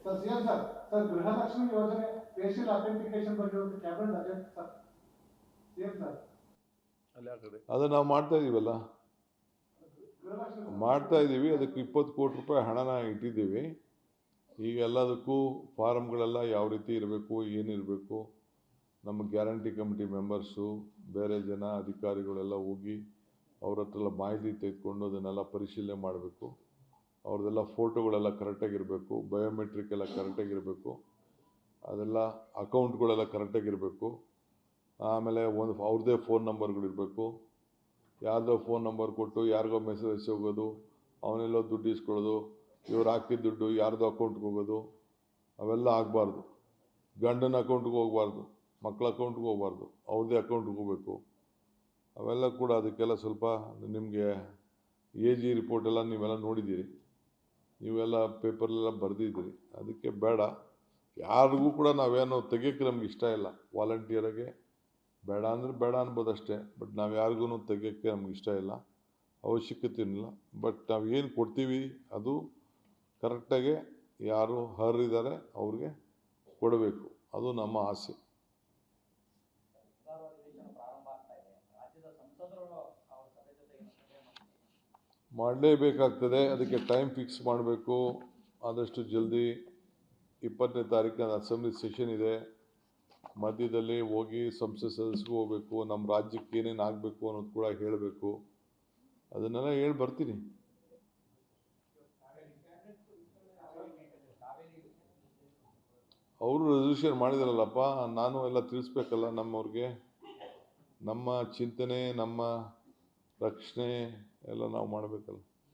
Sir CM sir Gruhalakshmi ಯೋಜನೆ facial authentication ಬಗ್ಗೆ ಒಂದು cabinet agenda sir CM sir ಅದು ನಾವು ಮಾಡ್ತಾ ಇದೀವಲ್ಲ, ಮಾಡ್ತಾ ಇದ್ದೀವಿ. ಅದಕ್ಕೆ 20 ಕೋಟಿ ರೂಪಾಯಿ ಹಣನ ಇಟ್ಟಿದ್ದೀವಿ. ಈಗ ಎಲ್ಲದಕ್ಕೂ ಫಾರಮ್ಗಳೆಲ್ಲ ಯಾವ ರೀತಿ ಇರಬೇಕು, ಏನಿರಬೇಕು, ನಮ್ಮ ಗ್ಯಾರಂಟಿ ಕಮಿಟಿ ಮೆಂಬರ್ಸು, ಬೇರೆ ಜನ ಅಧಿಕಾರಿಗಳೆಲ್ಲ ಹೋಗಿ ಅವ್ರ ಹತ್ರ ಎಲ್ಲ ಮಾಹಿತಿ ತೆಗೆದುಕೊಂಡು ಅದನ್ನೆಲ್ಲ ಪರಿಶೀಲನೆ ಮಾಡಬೇಕು. ಅವ್ರದ್ದೆಲ್ಲ ಫೋಟೋಗಳೆಲ್ಲ ಕರೆಕ್ಟಾಗಿರಬೇಕು, ಬಯೋಮೆಟ್ರಿಕ್ ಎಲ್ಲ ಕರೆಕ್ಟಾಗಿರಬೇಕು, ಅದೆಲ್ಲ ಅಕೌಂಟ್ಗಳೆಲ್ಲ ಕರೆಕ್ಟಾಗಿರಬೇಕು. ಆಮೇಲೆ ಅವ್ರದ್ದೇ ಫೋನ್ ನಂಬರ್ಗಳಿರಬೇಕು. ಯಾರ್ದೋ ಫೋನ್ ನಂಬರ್ ಕೊಟ್ಟು ಯಾರಿಗೋ ಮೆಸೇಜ್ ಹೋಗೋದು, ಅವನೆಲ್ಲೋ ದುಡ್ಡು ಇಸ್ಕೊಳ್ಳೋದು, ಇವ್ರು ಹಾಕಿದ ದುಡ್ಡು ಯಾರ್ದೋ ಅಕೌಂಟ್ಗೆ ಹೋಗೋದು, ಅವೆಲ್ಲ ಆಗಬಾರ್ದು. ಗಂಡನ ಅಕೌಂಟ್ಗೆ ಹೋಗಬಾರ್ದು, ಮಕ್ಕಳ ಅಕೌಂಟ್ಗೆ ಹೋಗಬಾರ್ದು, ಅವ್ರದ್ದೇ ಅಕೌಂಟ್ಗೆ ಹೋಗಬೇಕು. ಅವೆಲ್ಲ ಕೂಡ ಅದಕ್ಕೆಲ್ಲ ಸ್ವಲ್ಪ ನಿಮಗೆ AG ರಿಪೋರ್ಟೆಲ್ಲ ನೀವೆಲ್ಲ ನೋಡಿದ್ದೀರಿ, ನೀವೆಲ್ಲ ಪೇಪರ್ಲೆಲ್ಲ ಬರೆದಿದ್ದೀರಿ. ಅದಕ್ಕೆ ಬೇಡ, ಯಾರಿಗೂ ಕೂಡ ನಾವೇನೋ ತೆಗಿಯೋಕ್ಕೆ ನಮ್ಗೆ ಇಷ್ಟ ಇಲ್ಲ. ವಾಲಂಟಿಯರಿಗೆ ಬೇಡ ಅಂದರೆ ಬೇಡ ಅನ್ಬೋದು ಅಷ್ಟೇ. ಬಟ್ ನಾವು ಯಾರಿಗೂ ತೆಗಿಯೋಕ್ಕೆ ನಮ್ಗೆ ಇಷ್ಟ ಇಲ್ಲ, ಅವಶ್ಯಕತೆ ಇಲ್ಲ. ಬಟ್ ನಾವು ಏನು ಕೊಡ್ತೀವಿ ಅದು ಕರೆಕ್ಟಾಗಿ ಯಾರು ಅರ್ಹರಿದ್ದಾರೆ ಅವ್ರಿಗೆ ಕೊಡಬೇಕು, ಅದು ನಮ್ಮ ಆಸೆ. ಮಾಡಲೇಬೇಕಾಗ್ತದೆ. ಅದಕ್ಕೆ ಟೈಮ್ ಫಿಕ್ಸ್ ಮಾಡಬೇಕು. ಆದಷ್ಟು ಜಲ್ದಿ 20ನೇ ತಾರೀಕಿನ ಅಸೆಂಬ್ಲಿ ಸೆಷನ್ ಇದೆ. ಮಧ್ಯದಲ್ಲಿ ಹೋಗಿ ಸಂಸತ್ ಸದಸ್ಯರಿಗೂ ಹೋಗಬೇಕು, ನಮ್ಮ ರಾಜ್ಯಕ್ಕೆ ಏನೇನು ಆಗಬೇಕು ಅನ್ನೋದು ಕೂಡ ಹೇಳಬೇಕು. ಅದನ್ನೆಲ್ಲ ಹೇಳಿ ಬರ್ತೀನಿ. ಅವರು ರೆಸಲ್ಯೂಷನ್ ಮಾಡಿದಾರಲ್ಲಪ್ಪ, ನಾನು ಎಲ್ಲ ತಿಳಿಸ್ಬೇಕಲ್ಲ ನಮ್ಮವ್ರಿಗೆ. ನಮ್ಮ ಚಿಂತನೆ, ನಮ್ಮ ರಕ್ಷಣೆ ಎಲ್ಲ ನಾವು ಮಾಡಬೇಕಲ್ಲ.